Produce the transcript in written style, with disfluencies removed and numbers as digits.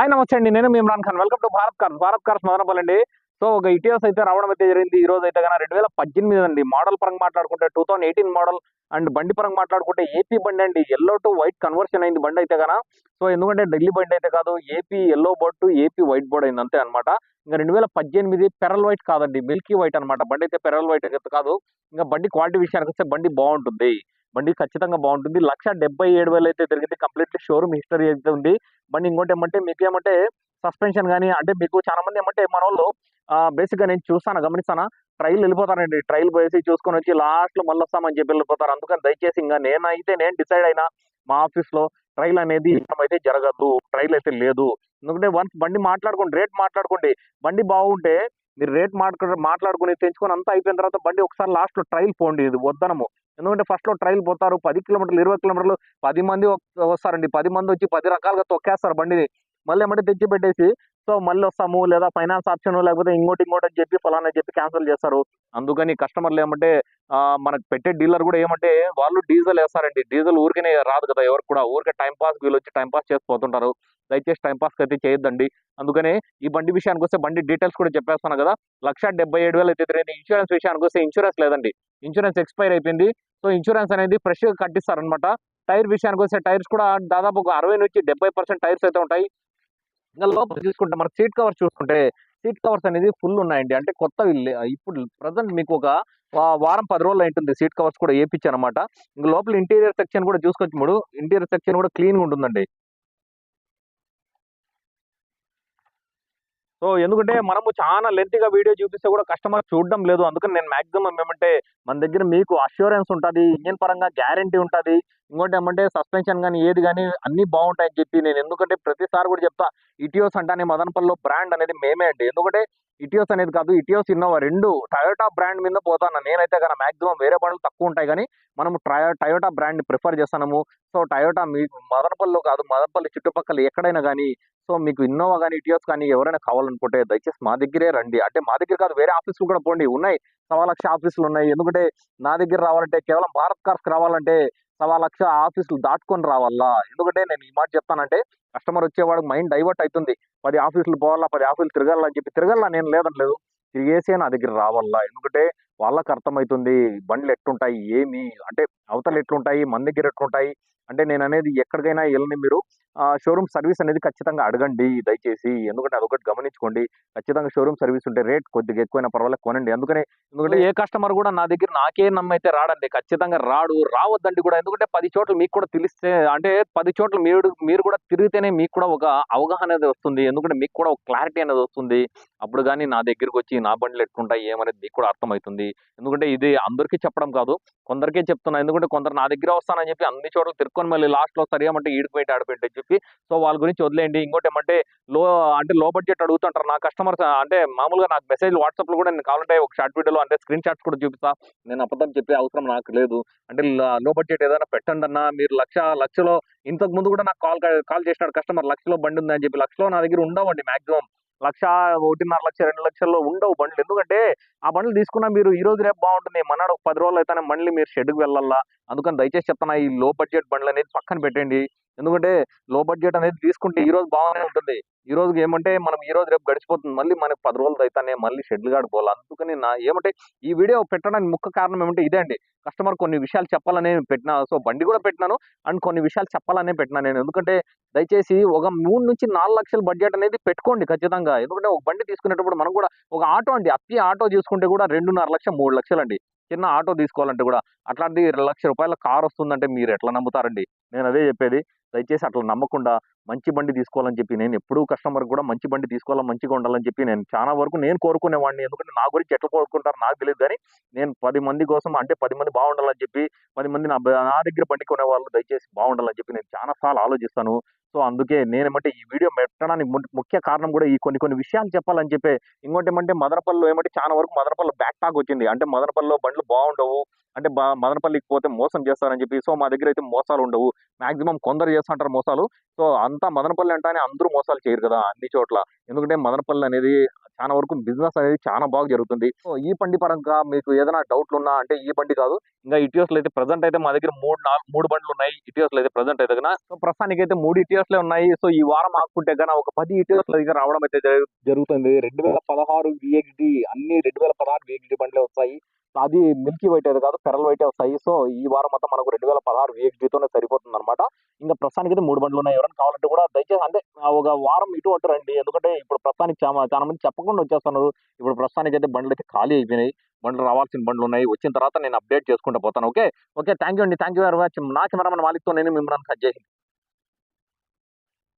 Hi నమస్తే అండి. నేను మీ Imran Khan. Welcome to Bharat cars Madanapalle అండి. సో ఒక ఇటీవల అయితే రావడం అయితే జరిగింది. ఈ రోజు అయితే కన్నా 2018 అండి. మోడల్ పరంగా మాట్లాడుకుంటే 2018 మోడల్ అండ్ బండి పరంగా మాట్లాడుకుంటే ఏపీ బండి అండి. యెల్లో టు వైట్ కన్వర్షన్ అయింది బండి అయితే గన. సో ఎందుకంటే ఢిల్లీ బండి అయితే కాదు, AP yellow board to AP white board అయింది అంతే అనమాట. ఇంకా 2018 పెరల్ వైట్ కాదండి, మిల్కీ వైట్ అనమాట. బండి అయితే పెరల్ వైట్ అయితే కాదు. ఇంకా బండి క్వాలిటీ విషయానికి వస్తే బండి బాగుంటుంది. బండి ఖచ్చితంగా బాగుంటుంది. 1,77,000 అయితే తిరిగింది. కంప్లీట్లీ షోరూమ్ హిస్టరీ అయితే ఉంది బండి. ఇంకోటి ఏమంటే మీకు ఏమంటే సస్పెన్షన్ గానీ, అంటే మీకు చాలా మంది ఏమంటే మనోళ్ళు బేసిక్‌గా నేను చూస్తాను, గమనిస్తానా, ట్రైల్ వెళ్ళిపోతారండి. ట్రైల్ పోయేసి చూసుకొని వచ్చి లాస్ట్‌లో మళ్ళొస్తామని చెప్పి వెళ్ళిపోతారు. అందుకని దయచేసి ఇంక నేను డిసైడ్ అయినా మా ఆఫీస్‌లో ట్రైల్ అనేది ఇష్టమైతే జరగదు. ట్రైల్ అయితే లేదు. ఎందుకంటే వన్స్ బండి మాట్లాడుకోండి, రేట్ మాట్లాడుకోండి. బండి బాగుంటే మీరు రేట్ మాట్లాడుకొని తెంచుకొని అంతా అయిపోయిన తర్వాత బండి ఒకసారి లాస్ట్‌లో ట్రైల్ పోండి. ఇది వద్దనము. ఎందుకంటే ఫస్ట్‌లో ట్రైల్ పోతారు. 10 కిలోమీటర్లు, 20 కిలోమీటర్లు 10 మంది వస్తారండి. 10 మంది వచ్చి 10 రకాలుగా తొక్కేస్తారు బండిని. మళ్ళీ ఎమ్మటే తెచ్చిపెట్టేసి సో మళ్ళొస్తాము, లేదా ఫైనాన్స్ ఆప్షన్ లేకపోతే ఇంకోటి అని చెప్పి ఫలానా చెప్పి క్యాన్సెల్ చేస్తారు. అందుకని కస్టమర్లు ఏమంటే మనకు పెట్టే డీలర్ కూడా ఏమంటే వాళ్ళు డీజిల్ ఏస్తారండి. డీజిల్ ఊరికనే రాదు కదా ఎవరికి కూడా. ఊరికే టైమ్ పాస్ వీళ్ళొచ్చి టైమ్ పాస్ చేసి పోతుంటారు. దయచేసి టైమ్ పాస్‌కి అయితే చేయొద్దండి. అందుకనే ఈ బండి విషయానికొస్తే బండి డీటెయిల్స్ కూడా చెప్పేస్తాను కదా. 1,77,000 అయితే తిరిగింది. ఇన్స్యూరెన్స్ విషయానికొస్తే ఇన్స్యూరెన్స్ లేదండి. ఇన్స్యూరెన్స్ ఎక్స్‌పైర్ అయిపోయింది. సో ఇన్స్యూరెన్స్ అనేది ఫ్రెష్‌గా కట్టిస్తారనమాట. టైర్ విషయానికొస్తే టైర్స్ కూడా దాదాపు ఒక 60-70% టైర్స్ అయితే ఉంటాయి. ఇంకా లోపల చూసుకుంటే మనకు సీట్ కవర్స్ చూసుకుంటే, సీట్ కవర్స్ అనేది ఫుల్ ఉన్నాయండి. అంటే కొత్తవి ఇప్పుడు ప్రెజెంట్ మీకు ఒక వారం 10 రోజులు అయింటుంది సీట్ కవర్స్ కూడా ఏపిచ్చానమాట. ఇంక లోపల ఇంటీరియర్ సెక్షన్ కూడా చూసుకోవచ్చు ఇప్పుడు. ఇంటీరియర్ సెక్షన్ కూడా క్లీన్‌గా ఉంటుందండి. సో ఎందుకంటే మనము చాలా లెంతీగా వీడియో చూపిస్తే కూడా కస్టమర్ చూడడం లేదు. అందుకని నేను మాక్సిమం ఏమంటే మన దగ్గర మీకు అష్యూరెన్స్ ఉంటది. ఇంజిన్ పరంగా గ్యారంటీ ఉంటది. ఇంకోటి ఏమంటే సస్పెన్షన్ గాని, ఏది గాని అన్నీ బాగుంటాయని చెప్పి నేను ఎందుకంటే ప్రతిసారి కూడా చెప్తా. ఇటియోస్ అంటానే మదనపల్లిలో బ్రాండ్ అనేది మేమే అండి. ఎందుకంటే ఇటియోస్ అనేది కాదు, ఇటియోస్, ఇన్నోవా 2 టయోటా బ్రాండ్ మీద పోతాను నేనైతే గన. మాక్సిమం వేరే బండ్లు తక్కువ ఉంటాయి గానీ, మనము టయోటా బ్రాండ్‌ని ప్రిఫర్ చేస్తాము. సో టయోటా మీకు మదనపల్లిలో కాదు, మదనపల్లి చుట్టుపక్కల ఎక్కడైనా గానీ, సో మీకు ఇన్నోవా గాని, ఇటియోస్ కానీ ఎవరైనా కావాలనుకుంటే దయచేసి మా దగ్గరే రండి. అంటే మా దగ్గర కాదు, వేరే ఆఫీస్‌లు కూడా పోండి. ఉన్నాయి. 1,00,000 ఆఫీస్‌లున్నాయి. ఎందుకంటే నా దగ్గర రావాలంటే కేవలం భారత్ కార్స్‌కి రావాలంటే 1,00,000 ఆఫీస్‌లు దాటుకొని రావాలా. ఎందుకంటే నేను ఈ మాట చెప్తానంటే కస్టమర్ వచ్చేవాడికి మైండ్ డైవర్ట్ అయితుంది. 10 ఆఫీస్‌లు పోవాలా, 10 ఆఫీస్‌లు తిరగాలా అని చెప్పి తిరగాలా, నేను లేదనలేదు. తిరిగేసే నా దగ్గర రావాలా. ఎందుకంటే వాళ్ళకి అర్థమైతుంది బండ్లు ఎట్లుంటాయి, ఏమి అంటే అవతల ఎట్లుంటాయి, మన దగ్గర ఎట్లుంటాయి. అంటే నేననేది ఎక్కడికైనా ఎళ్ళని మీరు షోరూమ్ సర్వీస్ అనేది ఖచ్చితంగా అడగండి దయచేసి. ఎందుకంటే అదొకటి గమనించుకోండి. ఖచ్చితంగా షోరూమ్ సర్వీస్ ఉంటే రేట్ కొద్దిగా ఎక్కువైనా పర్వాలేదు కొనండి. ఎందుకంటే ఏ కస్టమర్ కూడా నా దగ్గర నాకే నమ్మయితే రాడండి. ఖచ్చితంగా రాడు. రావద్దండి కూడా. ఎందుకంటే 10 చోట్ల మీకు కూడా తెలిస్తే, అంటే 10 చోట్ల మీరు కూడా తిరిగితేనే మీకు కూడా ఒక అవగాహన అనేది వస్తుంది. ఎందుకంటే మీకు కూడా ఒక క్లారిటీ అనేది వస్తుంది. అప్పుడు గాని నా దగ్గరకొచ్చి నా బండ్లు ఎట్లుంటాయి ఏమనేది మీకు కూడా అర్థమైతుంది. ఎందుకంటే ఇది అందరికీ చెప్పడం కాదు, కొందరికే చెప్తున్నా. ఎందుకంటే కొందరు నా దగ్గర వస్తానని చెప్పి అన్ని చోట్ల తిరుక్కొని మళ్ళీ లాస్ట్‌లో వస్తారు. ఏమంటే ఈడికి పోయింటి, ఆడికి పోయింటి అని చెప్పి. సో వాళ్ళ గురించి వదిలేయండి. ఇంకోటేమంటే లో లో బడ్జెట్ అడుగుతుంటారు నా కస్టమర్స్. అంటే మామూలుగా నాకు మెసేజ్‌లు వాట్సాప్‌లో కూడా నేను కావాలంటే ఒక షార్ట్ వీడియోలో అంటే స్క్రీన్ షాట్స్ కూడా చూపిస్తా. నేను అబద్ధం చెప్పే అవసరం నాకు లేదు. అంటే లో బడ్జెట్ ఏదైనా పెట్టండన్నా మీరు లక్షలో ఇంతకు ముందు కూడా నాకు కాల్ చేసినాడు కస్టమర్. 1,00,000లో బండి ఉందని చెప్పి. 1,00,000లో నా దగ్గర ఉండవండి మాక్సిమం. 1,00,000, 1,50,000, 2,00,000లో ఉండవు బండ్లు. ఎందుకంటే ఆ బండ్లు తీసుకున్నా మీరు ఈ రోజు రేపు బాగుంటుంది. మర్నాడు ఒక 10 రోజులు అయితేనే మళ్ళీ మీరు షెడ్‌కి వెళ్ళాలా. అందుకని దయచేసి చెప్తున్నా, ఈ లో బడ్జెట్ బండ్లనేది పక్కన పెట్టండి. ఎందుకంటే లో బడ్జెట్ అనేది తీసుకుంటే ఈ రోజు బాగానే ఉంటుంది. ఈ రోజుకి ఏమంటే మనం ఈ రోజు రేపు గడిచిపోతుంది. మళ్ళీ మనకు 10 రోజులు అయితానే మళ్ళీ షెడ్‌లు కాడికి పోవాలి. అందుకని ఏమంటే ఈ వీడియో పెట్టడానికి ముఖ్య కారణం ఏమంటే ఇదే అండి. కస్టమర్ కొన్ని విషయాలు చెప్పాలనే పెట్టినా. సో బండి కూడా పెట్టినాను. అండ్ కొన్ని విషయాలు చెప్పాలనే పెట్టినా నేను. ఎందుకంటే దయచేసి ఒక 3-4 లక్షల బడ్జెట్ అనేది పెట్టుకోండి ఖచ్చితంగా. ఎందుకంటే ఒక బండి తీసుకునేటప్పుడు మనం కూడా ఒక ఆటో అండి. అతి ఆటో చూసుకుంటే కూడా 2.5 లక్షలు, 3 లక్షలండి. చిన్న ఆటో తీసుకోవాలంటే కూడా. అట్లాంటిది రూ. 1,00,000 కార్ వస్తుందంటే మీరు ఎట్లా నమ్ముతారండి? నేను అదే చెప్పేది. దయచేసి అట్లా నమ్మకుండా మంచి బండి తీసుకోవాలని చెప్పి నేను ఎప్పుడూ కస్టమర్‌కి కూడా మంచి బండి తీసుకోవాలా, మంచిగా ఉండాలని చెప్పి నేను చాలా వరకు నేను కోరుకునేవాడిని. ఎందుకంటే నా గురించి ఎట్లా కోరుకుంటారో నాకు తెలీదు గానీ, నేను 10 మంది కోసం, అంటే 10 మంది బాగుండాలని చెప్పి, 10 మంది నా దగ్గర బండి కొనేవాళ్ళు దయచేసి బాగుండాలని చెప్పి నేను చాలా సార్లు ఆలోచిస్తాను. సో అందుకే నేనేమంటే ఈ వీడియో పెట్టడానికి ముఖ్య కారణం కూడా ఈ కొన్ని విషయాలు చెప్పాలని చెప్పే. ఇంకోటేమంటే మదనపల్లిలో ఏమంటే చాలా వరకు మదనపల్లిలో బ్యాక్ టాక్ వచ్చింది. అంటే మదనపల్లిలో బండ్లు బాగుండవు. అంటే మదనపల్లికి పోతే మోసం చేస్తారని చెప్పి. సో మా దగ్గరైతే మోసాలుండవు. మాక్సిమం కొందరు చేస్తుంటారు మోసాలు. సో అంతా మదనపల్లి అంటానే అందరూ మోసాలు చేయరు కదా అన్ని చోట్ల. ఎందుకంటే మదనపల్లి అనేది చాలా వరకు బిజినెస్ అనేది చాలా బాగా జరుగుతుంది. సో ఈ బండి పరంగా మీకు ఏదైనా డౌట్లున్నా అంటే ఈ బండి కాదు, ఇంకా ఇటియోస్‌లో అయితే ప్రెజెంట్ అయితే మా దగ్గర 3 బండ్లున్నాయి. ఇటియోస్‌లో అయితే ప్రెజెంట్ అయితే గన. సో ప్రస్తుతానికైతే 3 ఇటియోస్‌లే ఉన్నాయి. సో ఈ వారం ఆగుకుంటే గన ఒక 10 ఇటియోస్‌ల దగ్గర రావడం అయితే జరుగుతుంది. 2016 వీఎక్స్‌డి అన్ని 2016 వీఎక్స్‌డి బండ్లే వస్తాయి. అది మిల్కీ వైట్ అయితే కాదు, పెరల్ వైటే వస్తాయి. సో ఈ వారం మొత్తం మనకు 2016 వీఎక్స్‌డితోనే సరిపోతుందన్నమాట. ఇంకా ప్రస్తుతానికైతే 3 బండ్లున్నాయి. ఎవరైనా కావాలంటే కూడా దయచేసి అంటే ఒక వారం ఇటు అటు రండి. ఎందుకంటే ఇప్పుడు ప్రస్తుతానికి చాలా మంది చెప్పకుండా వచ్చేస్తున్నారు. ఇప్పుడు ప్రస్తుతానికైతే బండ్లయితే ఖాళీ అయిపోయినాయి. బండ్లు రావాల్సిన బండ్లున్నాయి. వచ్చిన తర్వాత నేను అప్డేట్ చేసుకుంటూ పోతాను. ఓకే. ఓకే. థాంక్ యూ అండి. Thank you very much. నా కెమెరామన్ మాలిక్‌తో నేను మిమ్మల్ని కట్ చేసి